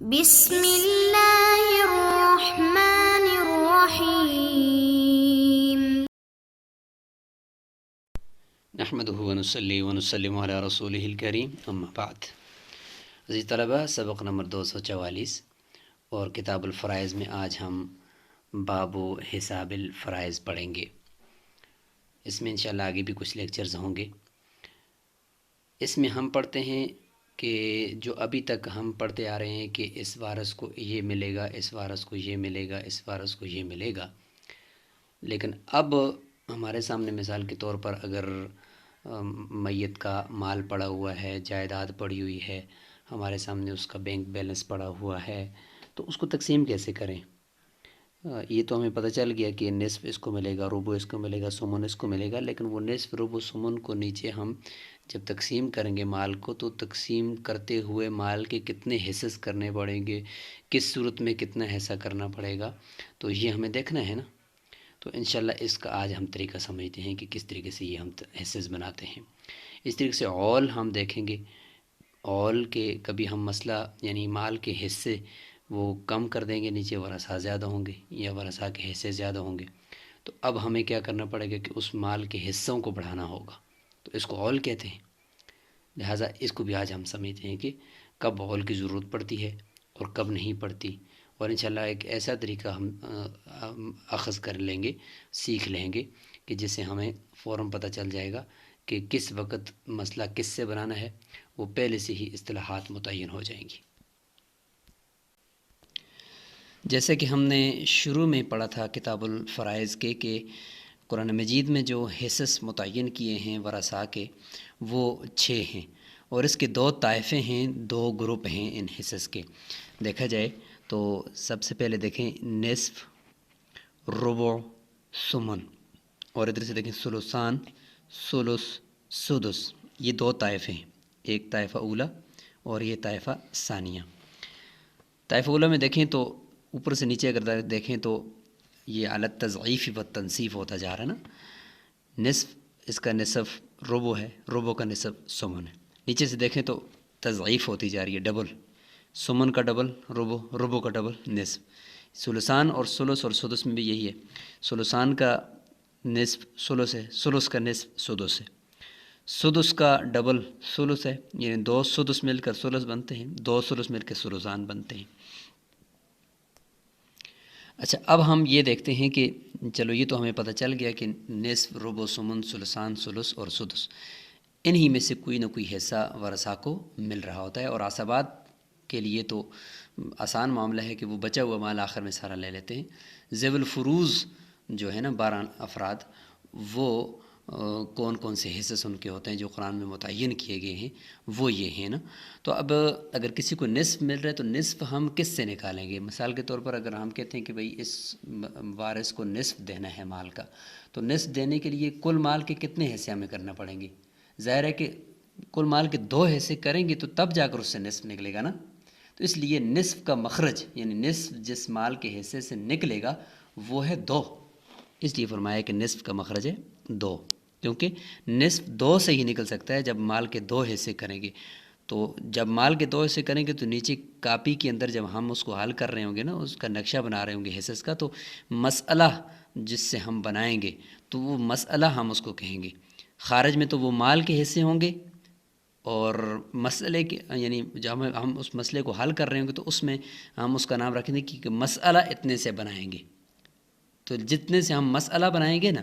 بسم اللہ الرحمن الرحیم۔ نحمدہ ونصلی ونسلم علی رسولہ الکریم، اما بعد۔ عزیز طلبہ، سبق نمبر 244 اور کتاب الفرائض میں آج ہم باب و حساب الفرائض پڑھیں گے۔ اس میں انشاءاللہ آگے بھی کچھ لیکچرز ہوں گے۔ اس میں ہم پڑھتے ہیں کہ جو ابھی تک ہم پڑھتے آ رہے ہیں کہ اس وارث کو یہ ملے گا، اس وارث کو یہ ملے گا، اس وارث کو یہ ملے گا، لیکن اب ہمارے سامنے مثال کے طور پر اگر میت کا مال پڑا ہوا ہے، جائیداد پڑی ہوئی ہے، ہمارے سامنے اس کا بینک بیلنس پڑا ہوا ہے، تو اس کو تقسیم کیسے کریں؟ یہ تو ہمیں پتہ چل گیا کہ نصف اس کو ملے گا، ربع اس کو ملے گا، ثمن اس کو ملے گا، لیکن وہ نصف، ربع، ثمن کو نیچے ہم جب تقسیم کریں گے مال کو، تو تقسیم کرتے ہوئے مال کے کتنے حصص کرنے پڑیں گے، کس صورت میں کتنا حصہ کرنا پڑے گا، تو یہ ہمیں دیکھنا ہے نا۔ تو انشاءاللہ اس کا آج ہم طریقہ سمجھتے ہیں کہ کس طریقے سے یہ ہم حصص بناتے ہیں۔ اس طریقے سے اول ہم دیکھیں گے، اول کے کبھی ہم مسئلہ یعنی مال کے حصے وہ کم کر دیں گے، نیچے ورثہ زیادہ ہوں گے یا ورثہ کے حصے زیادہ ہوں گے، تو اب ہمیں کیا کرنا پڑے گا کہ اس مال کے حصوں کو بڑھانا ہوگا، تو اس کو اول کہتے ہیں۔ لہٰذا اس کو بھی آج ہم سمجھتے ہیں کہ کب اول کی ضرورت پڑتی ہے اور کب نہیں پڑتی، اور انشاءاللہ ایک ایسا طریقہ ہم اخذ کر لیں گے، سیکھ لیں گے کہ جس سے ہمیں فوراً پتہ چل جائے گا کہ کس وقت مسئلہ کس سے بنانا ہے، وہ پہلے سے ہی اصطلاحات متعین ہو جائیں گی۔ جیسے کہ ہم نے شروع میں پڑھا تھا کتاب الفرائض کے کہ قرآن مجید میں جو حصص متعین کیے ہیں ورثاء کے وہ 6 ہیں، اور اس کے 2 طائفے ہیں، 2 گروپ ہیں ان حصص کے۔ دیکھا جائے تو سب سے پہلے دیکھیں نصف، ربع، ثمن، اور ادھر سے دیکھیں ثلثان، ثلث، سدس، یہ 2 طائفے ہیں، ایک طائفہ اولا اور یہ طائفہ ثانیہ۔ طائفہ اولا میں دیکھیں تو اوپر سے نیچے اگر دیکھیں تو یہ علی التضعیف و تنصیف ہوتا جا رہا ہے نا۔ نصف، اس کا نصف ربع ہے، ربع کا نصف ثمن ہے۔ نیچے سے دیکھیں تو تضعیف ہوتی جا رہی ہے، ڈبل، ثمن کا ڈبل ربع، ربع کا ڈبل نصف۔ ثلثان اور ثلث اور سدس میں بھی یہی ہے، ثلثان کا نصف ثلث ہے، ثلث کا نصف سدس ہے، سدس کا ڈبل ثلث ہے، یعنی 2 سدس مل کر ثلث بنتے ہیں، 2 ثلث مل کے ثلثان بنتے ہیں۔ اچھا، اب ہم یہ دیکھتے ہیں کہ چلو یہ تو ہمیں پتہ چل گیا کہ نصف، ربع، ثمن، ثلثان، ثلث اور سدس، انہی میں سے کوئی نہ کوئی حصہ ورثاء کو مل رہا ہوتا ہے، اور عصبات کے لیے تو آسان معاملہ ہے کہ وہ بچا ہوا مال آخر میں سارا لے لیتے ہیں۔ ذوی الفروض جو ہے نا 12 افراد، وہ کون کون سے حصص ان کے ہوتے ہیں جو قرآن میں متعین کیے گئے ہیں، وہ یہ ہیں نا۔ تو اب اگر کسی کو نصف مل رہا ہے تو نصف ہم کس سے نکالیں گے؟ مثال کے طور پر اگر ہم کہتے ہیں کہ بھئی اس وارث کو نصف دینا ہے مال کا، تو نصف دینے کے لیے کل مال کے کتنے حصے ہمیں کرنا پڑیں گے؟ ظاہر ہے کہ کل مال کے 2 حصے کریں گے تو تب جا کر اس سے نصف نکلے گا نا۔ تو اس لیے نصف کا مخرج یعنی نصف جس مال کے حصے سے نکلے گا وہ ہے 2، اس لیے فرمایا کہ نصف کا مخرج ہے 2، کیونکہ نصف 2 سے ہی نکل سکتا ہے جب مال کے 2 حصے کریں گے۔ تو جب مال کے 2 حصے کریں گے تو نیچے کاپی کے اندر جب ہم اس کو حل کر رہے ہوں گے نا، اس کا نقشہ بنا رہے ہوں گے حصص کا، تو مسئلہ جس سے ہم بنائیں گے تو وہ مسئلہ ہم اس کو کہیں گے۔ خارج میں تو وہ مال کے حصے ہوں گے، اور مسئلے کے یعنی جب ہم اس مسئلے کو حل کر رہے ہوں گے تو اس میں ہم اس کا نام رکھیں گے کہ مسئلہ اتنے سے بنائیں گے۔ تو جتنے سے ہم مسئلہ بنائیں گے نا،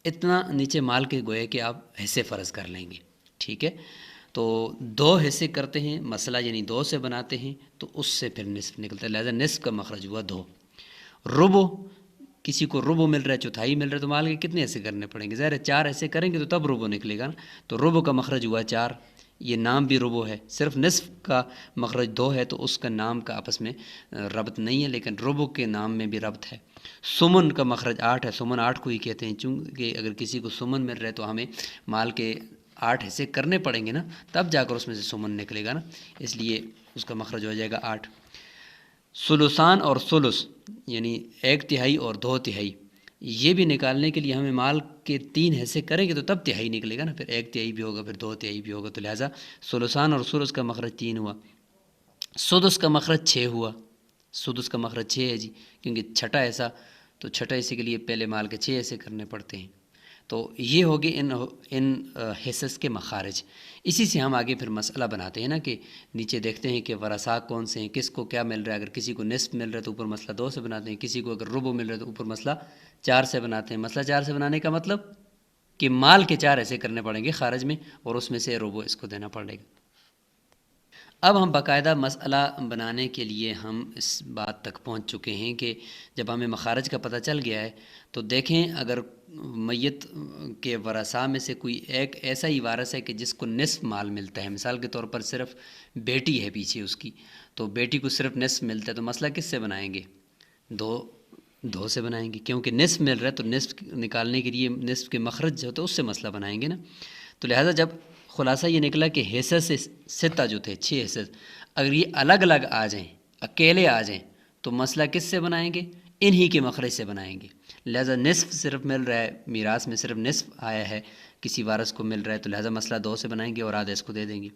اتنا نیچے مال کے گوئے کہ آپ حصے فرض کر لیں گے، ٹھیک ہے۔ تو 2 حصے کرتے ہیں مسئلہ، یعنی 2 سے بناتے ہیں تو اس سے پھر نصف نکلتا ہے، لہذا نصف کا مخرج ہوا 2۔ ربع، کسی کو ربع مل رہا ہے، چوتھائی مل رہا ہے، تو مال کے کتنے حصے کرنے پڑیں گے؟ ظاہر ہے 4 حصے کریں گے تو تب ربع نکلے گا نا، تو ربع کا مخرج ہوا 4۔ یہ نام بھی ربع ہے، صرف نصف کا مخرج 2 ہے تو اس کا نام کا آپس میں ربط نہیں ہے، لیکن ربع کے نام میں بھی ربط ہے۔ ثمن کا مخرج 8 ہے، ثمن 8 کو ہی کہتے ہیں، چونکہ اگر کسی کو ثمن مل رہا ہے تو ہمیں مال کے 8 حصے کرنے پڑیں گے نا، تب جا کر اس میں سے ثمن نکلے گا نا، اس لیے اس کا مخرج ہو جائے گا 8۔ ثلثان اور ثلث یعنی 1/3 اور 2/3، یہ بھی نکالنے کے لیے ہمیں مال کے 3 حصے کریں گے تو تب تہائی نکلے گا نا، پھر 1/3 بھی ہوگا، پھر 2/3 بھی ہوگا، تو لہٰذا ثلثان اور ثلث کا مخرج 3 ہوا۔ سدس کا مخرج 6 ہوا، سدس کا مخرج 6 ہے جی، کیونکہ چھٹا ایسا، تو چھٹا حصے کے لیے پہلے مال کے 6 ایسے کرنے پڑتے ہیں۔ تو یہ ہوگی ان حصص کے مخارج۔ اسی سے ہم آگے پھر مسئلہ بناتے ہیں نا کہ نیچے دیکھتے ہیں کہ ورثاء کون سے ہیں، کس کو کیا مل رہا ہے۔ اگر کسی کو نصف مل رہا ہے تو اوپر مسئلہ 2 سے بناتے ہیں، کسی کو اگر ربع مل رہا ہے تو اوپر مسئلہ 4 سے بناتے ہیں۔ مسئلہ 4 سے بنانے کا مطلب کہ مال کے 4 ایسے کرنے پڑیں گے خارج میں، اور اس میں سے ربع اس کو دینا پڑے گا۔ اب ہم باقاعدہ مسئلہ بنانے کے لیے ہم اس بات تک پہنچ چکے ہیں کہ جب ہمیں مخارج کا پتہ چل گیا ہے تو دیکھیں اگر میت کے ورثاء میں سے کوئی ایک ایسا ہی وارث ہے کہ جس کو نصف مال ملتا ہے، مثال کے طور پر صرف بیٹی ہے پیچھے اس کی، تو بیٹی کو صرف نصف ملتا ہے، تو مسئلہ کس سے بنائیں گے؟ دو سے بنائیں گے، کیونکہ نصف مل رہا ہے تو نصف نکالنے کے لیے نصف کے مخرج جو ہوتا ہے اس سے مسئلہ بنائیں گے نا۔ تو لہٰذا جب خلاصہ یہ نکلا کہ حصص سے 6 جو تھے، 6 حصص، اگر یہ الگ الگ آ جائیں، اکیلے آ جائیں، تو مسئلہ کس سے بنائیں گے؟ انہی کے مخرج سے بنائیں گے۔ لہٰذا نصف صرف مل رہا ہے، میراث میں صرف نصف آیا ہے، کسی وارث کو مل رہا ہے، تو لہٰذا مسئلہ 2 سے بنائیں گے اور آدھا اس کو دے دیں گے،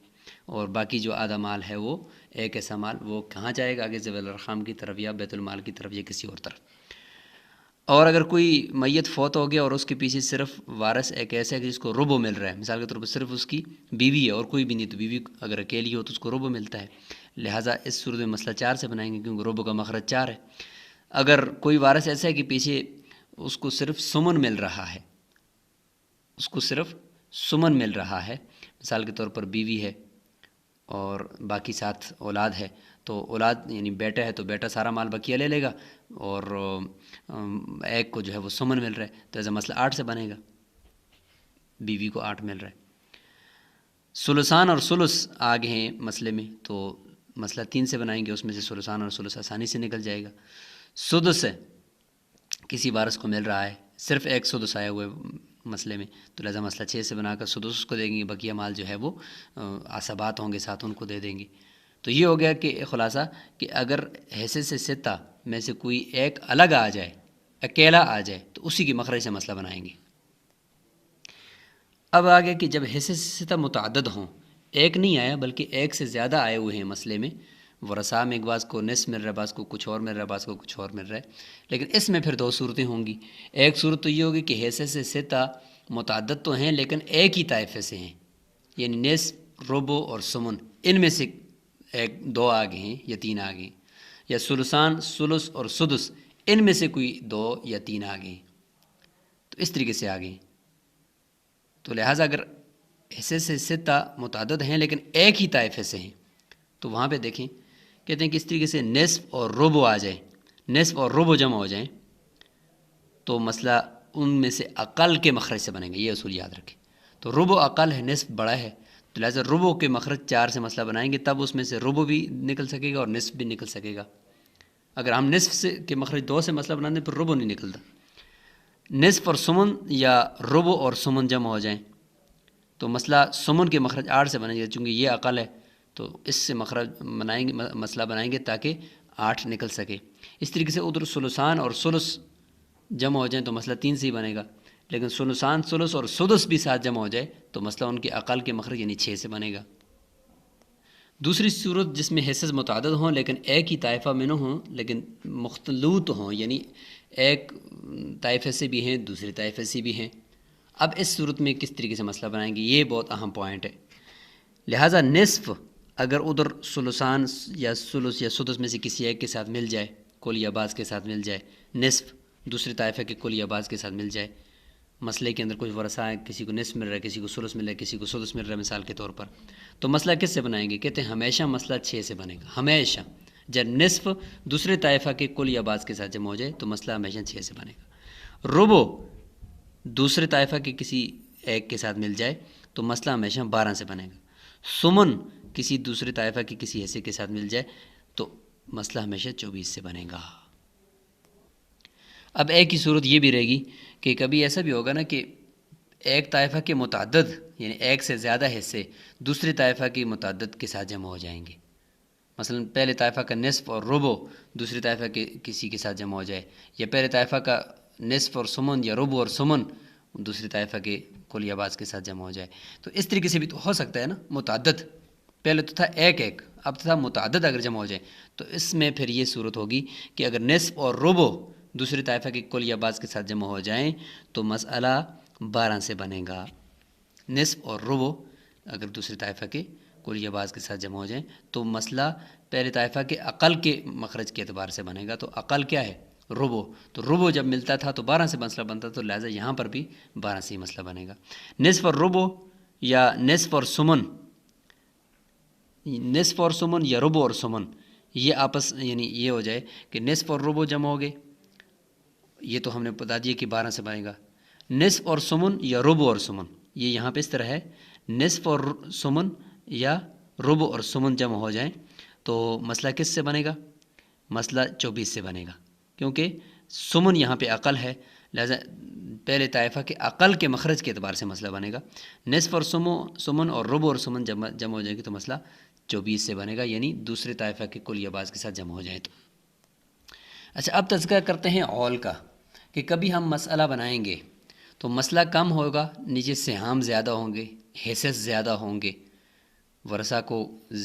اور باقی جو آدھا مال ہے وہ ایک ایسا مال وہ کہاں جائے گا؟ آگے ذوی الارحام کی طرف یا بیت المال کی طرف یا کسی اور طرف۔ اور اگر کوئی میت فوت ہو گیا اور اس کے پیچھے صرف وارث ایک ایسا ہے کہ جس کو ربع مل رہا ہے، مثال کے طور پر صرف اس کی بیوی ہے اور کوئی بھی نہیں، تو بیوی اگر اکیلی ہو تو اس کو ربع ملتا ہے، لہٰذا اس صورت میں مسئلہ 4 سے بنائیں گے کیونکہ ربع کا مخرج 4 ہے۔ اگر کوئی وارث ایسا ہے کہ پیچھے اس کو صرف سمن مل رہا ہے، اس کو صرف سمن مل رہا ہے، مثال کے طور پر بیوی ہے اور باقی 7 اولاد ہے، تو اولاد یعنی بیٹا ہے تو بیٹا سارا مال بقیہ لے لے گا، اور ایک کو جو ہے وہ سمن مل رہا ہے، تو ایسا مسئلہ 8 سے بنے گا، بیوی کو 8 مل رہا ہے۔ ثلثان اور ثلث آگے ہیں مسئلے میں، تو مسئلہ 3 سے بنائیں گے، اس میں سے ثلثان اور ثلث آسانی سے نکل جائے گا۔ سدس ہے، کسی وارث کو مل رہا ہے، صرف ایک سدس آیا ہوا ہے مسئلے میں، تو لہٰذا مسئلہ 6 سے بنا کر سدس کو دیں گے، بقیہ مال جو ہے وہ عصبات ہوں گے ساتھ ان کو دے دیں گے۔ تو یہ ہو گیا کہ خلاصہ کہ اگر حصے سے 6 میں سے کوئی ایک الگ آ جائے، اکیلا آ جائے، تو اسی کی مخرج سے مسئلہ بنائیں گے۔ اب آگے کہ جب حصے سے 6 متعدد ہوں، ایک نہیں آیا بلکہ ایک سے زیادہ آئے ہوئے ہیں مسئلے میں، ورثاء میں ایک بعض کو نصف مل رہا ہے، بعض کو کچھ اور مل رہا ہے، بعض کو کچھ اور مل رہا ہے، لیکن اس میں پھر 2 صورتیں ہوں گی۔ ایک صورت تو یہ ہوگی کہ حصے سے 6 متعدد تو ہیں لیکن ایک ہی طائفے سے ہیں، یعنی نصف، ربع اور ثمن، ان میں سے 2 آگے ہیں یا 3 آگے ہیں، یا ثلثان، ثلث اور سدس، ان میں سے کوئی 2 یا 3 آگے ہیں، تو اس طریقے سے آگے ہیں۔ تو لہٰذا اگر حصے سے 6 متعدد ہیں لیکن ایک ہی طائفے سے ہیں، تو وہاں پہ دیکھیں کہتے ہیں کہ اس طریقے سے نصف اور ربع آ جائیں، نصف اور ربع جمع ہو جائیں، تو مسئلہ ان میں سے اقل کے مخرج سے بنے گا، یہ اصول یاد رکھیں۔ تو ربع اقل ہے، نصف بڑا ہے، تو لہٰذا ربع کے مخرج 4 سے مسئلہ بنائیں گے، تب اس میں سے ربع بھی نکل سکے گا اور نصف بھی نکل سکے گا۔ اگر ہم نصف سے کے مخرج 2 سے مسئلہ بناتے ہیں پھر ربع نہیں نکلتا۔ نصف اور سمن یا ربع اور سمن جمع ہو جائیں تو مسئلہ سمن کے مخرج 8 سے بنے گا، چونکہ یہ اقل ہے تو اس سے مخرج بنائیں گے، مسئلہ بنائیں گے تاکہ 8 نکل سکے۔ اس طریقے سے ادھر ثلثان اور ثلث جمع ہو جائیں تو مسئلہ 3 سے ہی بنے گا، لیکن ثلثان، ثلث اور سدس بھی ساتھ جمع ہو جائے تو مسئلہ ان کے اقل کے مخرج یعنی 6 سے بنے گا۔ دوسری صورت جس میں حصص متعدد ہوں لیکن ایک ہی طائفہ میں نہ ہوں لیکن مختلط ہوں، یعنی ایک طائفے سے بھی ہیں دوسرے طائفے سے بھی ہیں، اب اس صورت میں کس طریقے سے مسئلہ بنائیں گے، یہ بہت اہم پوائنٹ ہے۔ لہٰذا نصف اگر ادھر ثلثان یا ثلث یا سدس میں سے کسی ایک کے ساتھ مل جائے، کل یا بعض کے ساتھ مل جائے، نصف دوسرے طائفے کے کل یا بعض کے ساتھ مل جائے، مسئلے کے اندر کچھ ورثاء ہیں، کسی کو نصف مل رہا ہے، کسی کو ثلث مل رہا ہے، کسی کو سدس مل رہا ہے مثال کے طور پر، تو مسئلہ کس سے بنائیں گے؟ کہتے ہیں ہمیشہ مسئلہ 6 سے بنے گا، ہمیشہ جب نصف دوسرے طائفہ کے کل یا بعض کے ساتھ جمع ہو جائے تو مسئلہ ہمیشہ 6 سے بنے گا۔ ربع دوسرے طائفہ کے کسی ایک کے ساتھ مل جائے تو مسئلہ ہمیشہ 12 سے بنے گا۔ سمن کسی دوسرے طائفہ کے کسی حصے کے ساتھ مل جائے تو مسئلہ ہمیشہ 24 سے بنے گا۔ اب ایک ہی صورت یہ بھی رہے گی کہ کبھی ایسا بھی ہوگا نا کہ ایک طائفہ کے متعدد یعنی ایک سے زیادہ حصے دوسرے طائفہ کی متعدد کے ساتھ جمع ہو جائیں گے، مثلا پہلے طائفہ کا نصف اور ربع دوسرے طائفہ کے کسی کے ساتھ جمع ہو جائے، یا پہلے طائفہ کا نصف اور سمن یا ربع اور سمن دوسرے طائفہ کے کل یا بعض کے ساتھ جمع ہو جائے، تو اس طریقے سے بھی تو ہو سکتا ہے نا، متعدد پہلے تو تھا ایک ایک، اب تھا متعدد اگر جمع ہو جائیں تو اس میں پھر یہ صورت ہوگی کہ اگر نصف اور ربع دوسری طائفہ کے کل یا بعض کے ساتھ جمع ہو جائیں تو مسئلہ 12 سے بنے گا۔ نصف اور ربع اگر دوسری طائفہ کے کل یا بعض کے ساتھ جمع ہو جائیں تو مسئلہ پہلے طائفہ کے اقل کے مخرج کے اعتبار سے بنے گا۔ تو اقل کیا ہے؟ ربع۔ تو ربع جب ملتا تھا تو 12 سے مسئلہ بنتا، تو لہٰذا یہاں پر بھی 12 سے ہی مسئلہ بنے گا۔ نصف اور ربع یا نصف اور ثمن، نصف اور ثمن یا ربع اور ثمن، یہ آپس یعنی یہ ہو جائے کہ نصف اور ربع جمع ہو گئے، یہ تو ہم نے بتا دیا کہ 12 سے بنے گا۔ نصف اور ثمن یا ربع اور ثمن، یہ یہاں پہ اس طرح ہے، نصف اور ثمن یا ربع اور ثمن جمع ہو جائیں تو مسئلہ کس سے بنے گا؟ مسئلہ 24 سے بنے گا، کیونکہ ثمن یہاں پہ اقل ہے، لہذا پہلے طائفہ کے اقل کے مخرج کے اعتبار سے مسئلہ بنے گا۔ نصف اور ثمن اور ربع اور ثمن جمع ہو جائے گی تو مسئلہ 24 سے بنے گا، یعنی دوسرے طائفہ کے کل یا بعض کے ساتھ جمع ہو جائیں تو۔ اچھا، اب تذکرہ کرتے ہیں اول کا، کہ کبھی ہم مسئلہ بنائیں گے تو مسئلہ کم ہوگا، نیچے سہام زیادہ ہوں گے، حصص زیادہ ہوں گے، ورثہ کو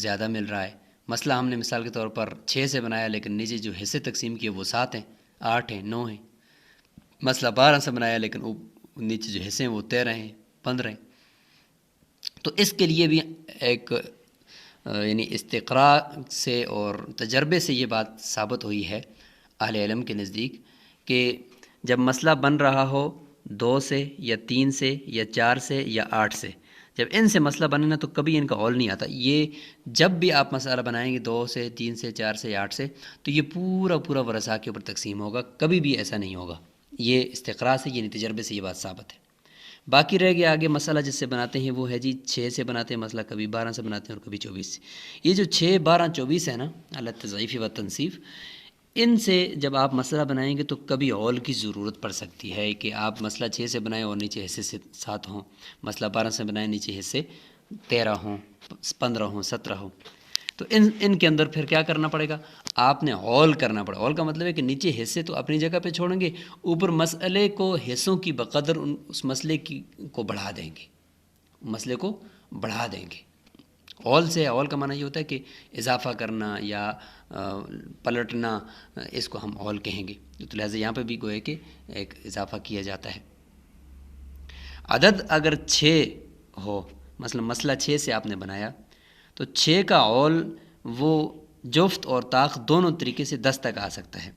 زیادہ مل رہا ہے۔ مسئلہ ہم نے مثال کے طور پر 6 سے بنایا، لیکن نیچے جو حصے تقسیم کیے وہ 7 ہیں، 8 ہیں، 9 ہیں۔ مسئلہ 12 سے بنایا، لیکن نیچے جو حصے ہیں وہ 13 ہیں، 15 ہیں۔ تو اس کے لیے بھی ایک یعنی استقراء سے اور تجربے سے یہ بات ثابت ہوئی ہے اہل علم کے نزدیک کہ جب مسئلہ بن رہا ہو 2 سے یا 3 سے یا 4 سے یا 8 سے، جب ان سے مسئلہ بنے نا تو کبھی ان کا اول نہیں آتا۔ یہ جب بھی آپ مسئلہ بنائیں گے 2 سے 3 سے 4 سے یا 8 سے، تو یہ پورا ورثہ کے اوپر تقسیم ہوگا، کبھی بھی ایسا نہیں ہوگا۔ یہ استقراء سے یعنی تجربے سے یہ بات ثابت ہے۔ باقی رہ گیا آگے مسئلہ جس سے بناتے ہیں، وہ ہے جی 6 سے بناتے ہیں مسئلہ، کبھی 12 سے بناتے ہیں اور کبھی 24 سے۔ یہ جو 6، 12، 24 ہے نا، علی تضعیف و تنصیف، ان سے جب آپ مسئلہ بنائیں گے تو کبھی اول کی ضرورت پڑ سکتی ہے کہ آپ مسئلہ 6 سے بنائیں اور نیچے حصے سے 7 ہوں، مسئلہ 12 سے بنائیں نیچے حصے 13 ہوں، 15 ہوں، 17 ہوں۔ تو ان کے اندر پھر کیا کرنا پڑے گا؟ آپ نے اول کرنا پڑے گا۔ اول کا مطلب ہے کہ نیچے حصے تو اپنی جگہ پہ چھوڑیں گے، اوپر مسئلے کو حصوں کی بقدر اس مسئلے کو بڑھا دیں گے، مسئلے کو بڑھا دیں گے۔ اول سے، اول کا معنی یہ ہوتا ہے کہ اضافہ کرنا یا پلٹنا، اس کو ہم اول کہیں گے۔ تو لہٰذا یہاں پہ بھی گوئے کہ ایک اضافہ کیا جاتا ہے۔ عدد اگر 6 ہو، مثلا مسئلہ 6 سے آپ نے بنایا تو 6 کا اول وہ جفت اور طاق دونوں طریقے سے 10 تک آ سکتا ہے۔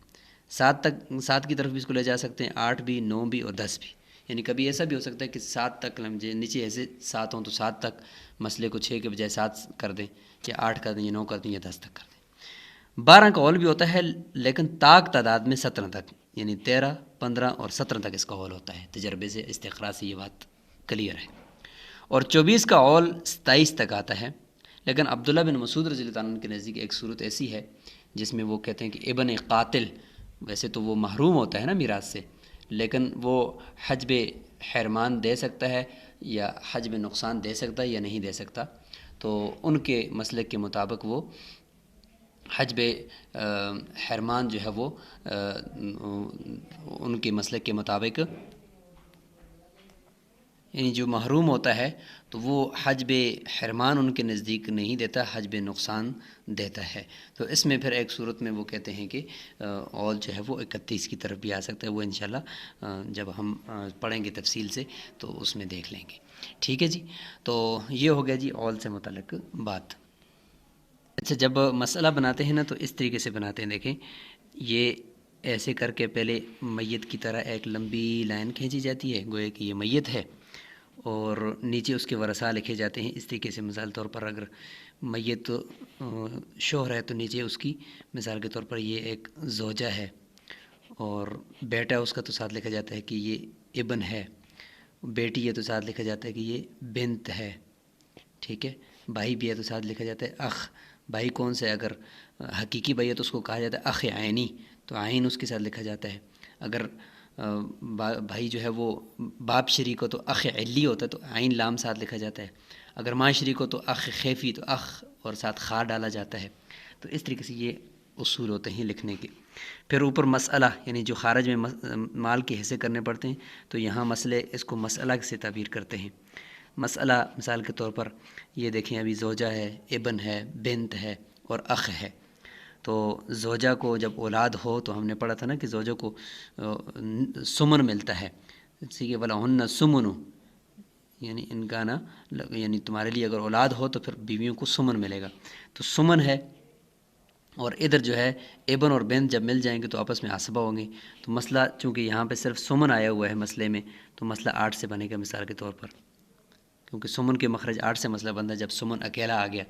7 کی طرف بھی اس کو لے جا سکتے ہیں، 8 بھی، 9 بھی اور 10 بھی۔ یعنی کبھی ایسا بھی ہو سکتا ہے کہ 7 تک نیچے ایسے 7 ہوں تو 7 تک مسئلے کو 6 کے بجائے 7 کر دیں، یا 8 کر دیں، یا 9 کر دیں، یا 10 تک کر دیں۔ 12 کا اول بھی ہوتا ہے، لیکن طاق تعداد میں 17 تک، یعنی 13، 15 اور 17 تک اس کا اول ہوتا ہے۔ تجربے سے، استقراء سے یہ بات کلیئر ہے۔ اور 24 کا اول 27 تک آتا ہے، لیکن عبداللہ بن مسعود رضی اللہ عنہ کے نزدیک ایک صورت ایسی ہے جس میں وہ کہتے ہیں کہ ابن قاتل، ویسے تو وہ محروم ہوتا ہے نا میراث سے، لیکن وہ حجب حرمان دے سکتا ہے یا حجب نقصان دے سکتا ہے یا نہیں دے سکتا۔ تو ان کے مسلک کے مطابق وہ حجب حرمان جو ہے وہ ان کے مسلک کے مطابق یعنی جو محروم ہوتا ہے تو وہ حجب حرمان ان کے نزدیک نہیں دیتا، حجب نقصان دیتا ہے۔ تو اس میں پھر ایک صورت میں وہ کہتے ہیں کہ اول جو ہے وہ 31 کی طرف بھی آ سکتا ہے، وہ انشاءاللہ جب ہم پڑھیں گے تفصیل سے تو اس میں دیکھ لیں گے۔ ٹھیک ہے جی، تو یہ ہو گیا جی اول سے متعلق بات۔ اچھا، جب مسئلہ بناتے ہیں نا تو اس طریقے سے بناتے ہیں، دیکھیں یہ ایسے کر کے پہلے میت کی طرح ایک لمبی لائن کھینچی جاتی ہے، گویا کہ یہ میت ہے، اور نیچے اس کے ورثاء لکھے جاتے ہیں اس طریقے سے۔ مثال طور پر اگر میت شوہر ہے تو نیچے اس کی مثال کے طور پر یہ ایک زوجہ ہے، اور بیٹا اس کا تو ساتھ لکھا جاتا ہے کہ یہ ابن ہے، بیٹی ہے تو ساتھ لکھا جاتا ہے کہ یہ بنت ہے، ٹھیک ہے۔ بھائی بھی ہے تو ساتھ لکھا جاتا ہے اخ۔ بھائی کون سے؟ اگر حقیقی بھائی ہے تو اس کو کہا جاتا ہے اخ عینی، تو عین اس کے ساتھ لکھا جاتا ہے۔ اگر بھائی جو ہے وہ باپ شریک ہو تو اخ علی ہوتا ہے، تو عین لام ساتھ لکھا جاتا ہے۔ اگر ماں شریک ہو تو اخ خیفی، تو اخ اور ساتھ خا ڈالا جاتا ہے۔ تو اس طریقے سے یہ اصول ہوتے ہیں لکھنے کے۔ پھر اوپر مسئلہ، یعنی جو خارج میں مال کے حصے کرنے پڑتے ہیں، تو یہاں مسئلے اس کو مسئلہ سے تعبیر کرتے ہیں۔ مسئلہ مثال کے طور پر یہ دیکھیں، ابھی زوجہ ہے، ابن ہے، بنت ہے اور اخ ہے. تو زوجہ کو جب اولاد ہو تو ہم نے پڑھا تھا نا کہ زوجہ کو سمن ملتا ہے، اسی کے وَلَهُنَّ سُمُنُ، یعنی ان کا نا، یعنی تمہارے لیے اگر اولاد ہو تو پھر بیویوں کو سمن ملے گا. تو سمن ہے. اور ادھر جو ہے ابن اور بنت جب مل جائیں گے تو آپس میں عصبہ ہوں گے. تو مسئلہ چونکہ یہاں پہ صرف سمن آیا ہوا ہے مسئلے میں، تو مسئلہ 8 سے بنے گا مثال کے طور پر، کیونکہ سمن کے مخرج 8 سے مسئلہ بنتا ہے جب سمن اکیلا آ گیا.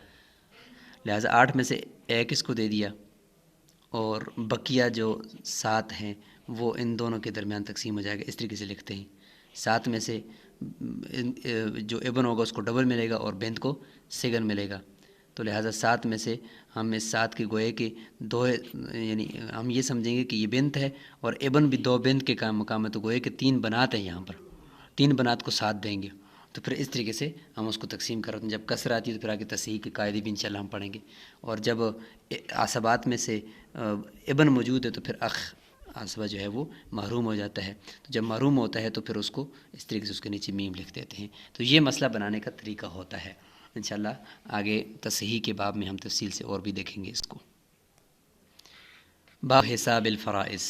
لہٰذا 8 میں سے 1 اس کو دے دیا، اور بقیہ جو 7 ہیں وہ ان دونوں کے درمیان تقسیم ہو جائے گا. اس طریقے سے لکھتے ہیں، 7 میں سے جو ابن ہوگا اس کو ڈبل ملے گا اور بنت کو سگن ملے گا. تو لہٰذا 7 میں سے ہم اس 7 کے گوئے کہ 2، یعنی ہم یہ سمجھیں گے کہ یہ بنت ہے اور ابن بھی 2 بنت کے مقام ہے، تو گوئے کہ 3 بنات ہیں یہاں پر، 3 بنات کو 7 دیں گے. تو پھر اس طریقے سے ہم اس کو تقسیم کرتے ہیں. جب کسر آتی ہے تو پھر آگے تصحیح کے قاعدے بھی انشاءاللہ ہم پڑھیں گے. اور جب عصبات میں سے ابن موجود ہے تو پھر اخ عصبہ جو ہے وہ محروم ہو جاتا ہے. تو جب محروم ہوتا ہے تو پھر اس کو اس طریقے سے اس کے نیچے میم لکھ دیتے ہیں. تو یہ مسئلہ بنانے کا طریقہ ہوتا ہے. انشاءاللہ آگے تصحیح کے باب میں ہم تفصیل سے اور بھی دیکھیں گے اس کو. باب حساب الفرائض،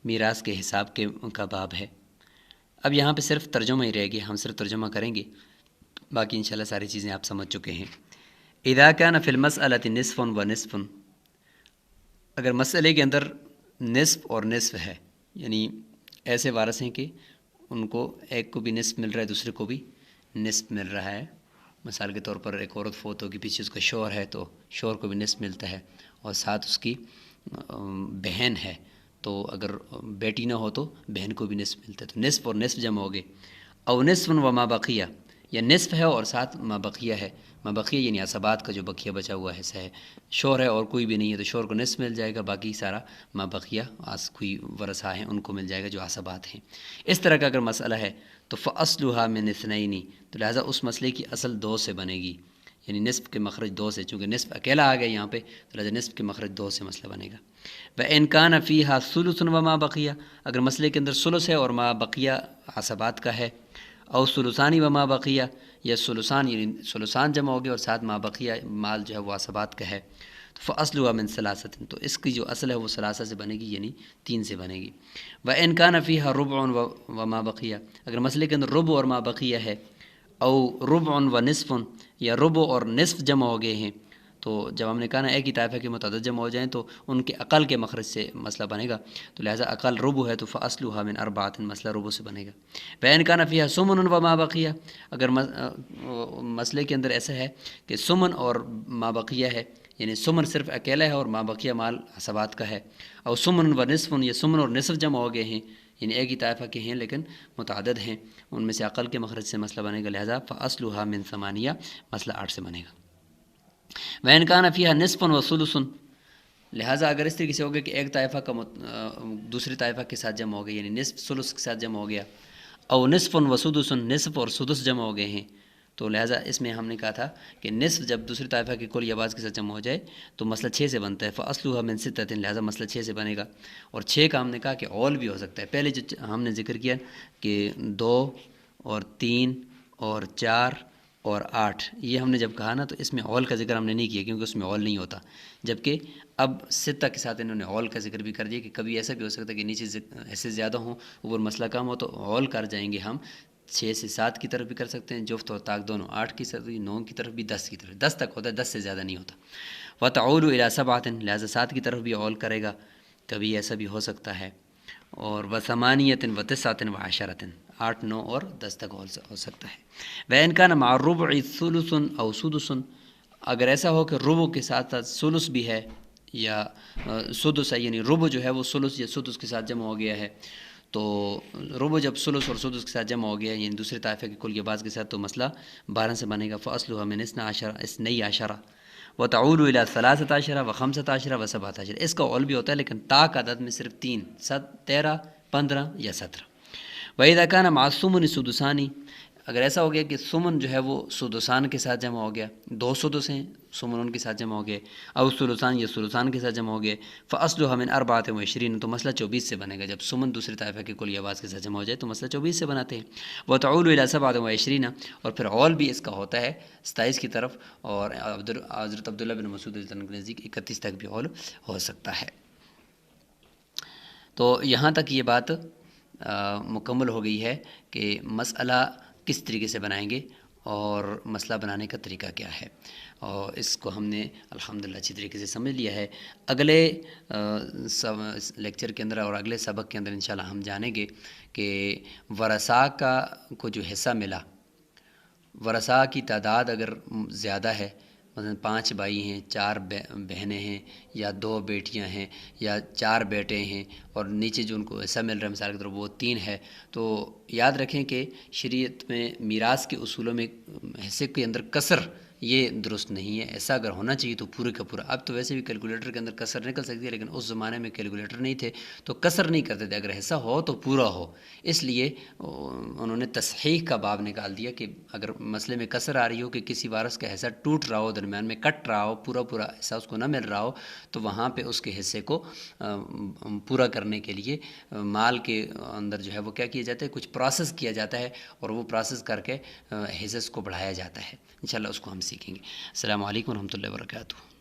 میراث کے حساب کا باب ہے. اب یہاں پہ صرف ترجمہ ہی رہ گیا، ہم صرف ترجمہ کریں گے، باقی انشاءاللہ ساری چیزیں آپ سمجھ چکے ہیں. اذا كان في المسألة نصف ونصف، اگر مسئلے کے اندر نصف اور نصف ہے، یعنی ایسے وارث ہیں کہ ان کو ایک کو بھی نصف مل رہا ہے دوسرے کو بھی نصف مل رہا ہے. مثال کے طور پر ایک عورت فوت ہوگی، پیچھے اس کا شوہر ہے تو شوہر کو بھی نصف ملتا ہے، اور ساتھ اس کی بہن ہے، تو اگر بیٹی نہ ہو تو بہن کو بھی نصف ملتا ہے. تو نصف اور نصف جمع ہو گئے. او نصف و ما بقیہ، یا نصف ہے اور ساتھ ما بقیہ ہے. ما بقیہ یعنی عصبات کا جو بقیہ بچا ہوا حصہ ہے. شوہر ہے اور کوئی بھی نہیں ہے تو شوہر کو نصف مل جائے گا، باقی سارا ما بقیہ کوئی ورثہ ہیں ان کو مل جائے گا جو عصبات ہیں. اس طرح کا اگر مسئلہ ہے تو فاصلها من اثنین، تو لہٰذا اس مسئلے کی اصل 2 سے بنے گی، یعنی نصف کے مخرج 2 سے، چونکہ نصف اکیلا آ گیا یہاں پہ تو لہٰذا نصف کے مخرج 2 سے مسئلہ بنے گا. وَإِنْ كَانَ فِيهَا ثُلُثٌ وَمَا بَقِيَ، اگر مسئلے کے اندر ثلث ہے اور ما بقیہ عصبات کا ہے. او ثلثان وما بقیہ، یا ثلثان یعنی ثلثان جمع ہو گئے اور ساتھ ما بقیہ مال جو ہے وہ عصبات کا ہے. فاصلها من ثلاثۃ، تو اس کی جو اصل ہے وہ ثلاثہ سے بنے گی، یعنی 3 سے بنے گی. وَإِنْ كَانَ فِيهَا رُبْعٌ وَمَا بَقِيَ، اگر مسئلے کے اندر ربع اور ما بقیہ ہے. او ربع ونصف، یا ربع اور نصف جمع ہو گئے ہیں. تو جب ہم نے کہا نا ایک ہی طائفہ کے متعدد جمع ہو جائیں تو ان کے اقل کے مخرج سے مسئلہ بنے گا. تو لہٰذا اقل ربع ہے تو فاصلها من اربعۃ، مسئلہ ربع سے بنے گا. وَإِنْ كَانَ فِيهَا ثُمُنٌ وَمَا بَقِيَ، اگر مسئلے کے اندر ایسا ہے کہ سمن اور ما بقیہ ہے، یعنی سمن صرف اکیلا ہے اور ما بقیہ مال عصبات کا ہے. او سمن و نصف، یا سمن اور نصف جمع ہو گئے ہیں، یعنی ایک ہی طائفہ کے ہیں لیکن متعدد ہیں، ان میں سے عقل کے مخرج سے مسئلہ بنے گا. لہذا فاصلها من ثمانیہ، مسئلہ 8 سے بنے گا. وَإِنْ كَانَ فِيهَا نِصْفٌ وَثُلُثٌ، لہٰذا اگر اس طریقے سے ہو گیا کہ ایک طائفہ کا دوسرے طائفہ کے ساتھ جمع ہو گیا، یعنی نصف ثلث کے ساتھ جمع ہو گیا. او نصف وسدس، نصف اور سدس جمع ہو گئے ہیں. تو لہٰذا اس میں ہم نے کہا تھا کہ نصف جب دوسری طائفہ کے کل یا بعض کے ساتھ جمع ہو جائے تو مسئلہ 6 سے بنتا ہے. فاصلها من ستۃ، لہٰذا مسئلہ 6 سے بنے گا. اور 6 کا ہم نے کہا کہ اول بھی ہو سکتا ہے. پہلے جو ہم نے ذکر کیا کہ 2 اور 3 اور 4 اور 8، یہ ہم نے جب کہا نا تو اس میں اول کا ذکر ہم نے نہیں کیا کیونکہ اس میں اول نہیں ہوتا. جبکہ اب 6 کے ساتھ انہوں نے اول کا ذکر بھی کر دیا کہ کبھی ایسا بھی ہو سکتا ہے کہ نیچے ایسے زیادہ ہوں اوپر مسئلہ کم ہو تو اول کر جائیں گے. ہم 6 سے 7 کی طرف بھی کر سکتے ہیں، جفت اور طاق دونوں. 8 کی طرف بھی، 9 کی طرف بھی، 10 کی طرف، 10 تک ہوتا ہے، 10 سے زیادہ نہیں ہوتا. وَتَعُولُ إِلَىٰ سَبْعَةٍ، لہٰذا 7 کی طرف بھی اول کرے گا، کبھی ایسا بھی ہو سکتا ہے. اور وَثَمَانِيَةٍ وَتِسْعَةٍ وَعَشَرَةٍ، 8، 9 اور 10 تک ہو سکتا ہے. وَإِنْ كَانَ مَعَ الرُّبُعِ ثُلُثٌ أَوْ سُدُسٌ، اگر ایسا ہو کہ ربع کے ساتھ ساتھ ثلث بھی ہے یا سدس ہے، یعنی ربع جو ہے وہ ثلث یا سدس کے ساتھ جمع ہو گیا ہے. تو ربع جب ثلث اور سدس کے ساتھ جمع ہو گیا یعنی دوسرے طائفہ کے کل یا بعض کے ساتھ تو مسئلہ 12 سے بنے گا. فاصلها من 12 وتعول الى 13 و15 و 17. اس کا اول بھی ہوتا ہے لیکن تا کا عدد میں صرف 3، 13، 15 یا 17. وَإِذَا كَانَ مَعَ الثُّمُنِ سُدُسَانِ، اگر ایسا ہو گیا کہ ثمن جو ہے وہ سدسان کے ساتھ جمع ہو گیا، 2 سدس ہیں، سمن ان کے ساتھ جمع ہو گئے، او ثلثان یا ثلثان کے ساتھ جمع ہو گئے، فاصلها من 24 تو مسئلہ 24 سے بنے گا. جب سمن دوسری طائفہ کی کلی آواز کے ساتھ جمع ہو جائے تو مسئلہ 24 سے بناتے ہیں. وتعول الى 27 اور پھر عول بھی اس کا ہوتا ہے 27 کی طرف، اور حضرت عبداللہ بن مسعود رضی اللہ عنہ کے نزدیک 31 تک بھی عول ہو سکتا ہے. تو یہاں تک یہ بات مکمل ہو گئی ہے کہ مسئلہ کس طریقے سے بنائیں گے اور مسئلہ بنانے کا طریقہ کیا ہے، اور اس کو ہم نے الحمدللہ اچھی طریقے سے سمجھ لیا ہے. اگلے لیکچر کے اندر اور اگلے سبق کے اندر انشاءاللہ ہم جانیں گے کہ ورثاء کو جو حصہ ملا، ورثاء کی تعداد اگر زیادہ ہے، مثلا 5 بھائی ہیں، 4 بہنیں ہیں، یا 2 بیٹیاں ہیں، یا 4 بیٹے ہیں، اور نیچے جو ان کو حصہ مل رہا ہے مثال کے طور پر وہ 3 ہے، تو یاد رکھیں کہ شریعت میں میراث کے اصولوں میں حصے کے اندر کسر یہ درست نہیں ہے. ایسا اگر ہونا چاہیے تو پورے کا پورا. اب تو ویسے بھی کیلکولیٹر کے اندر کسر نکل سکتی ہے، لیکن اس زمانے میں کیلکولیٹر نہیں تھے تو کسر نہیں کرتے تھے، اگر حصہ ہو تو پورا ہو. اس لیے انہوں نے تصحیح کا باب نکال دیا کہ اگر مسئلے میں کسر آ رہی ہو کہ کسی وارث کا حصہ ٹوٹ رہا ہو، درمیان میں کٹ رہا ہو، پورا حصہ اس کو نہ مل رہا ہو، تو وہاں پہ اس کے حصے کو پورا کرنے کے لیے مال کے اندر جو ہے وہ کیا کیا جاتا ہے، کچھ پروسیس کیا جاتا ہے، اور وہ پروسیس کر کے حصص کو بڑھایا جاتا ہے. انشاءاللہ اس کو ہم سیکھیں گے. السلام علیکم ورحمۃ اللہ وبرکاتہ.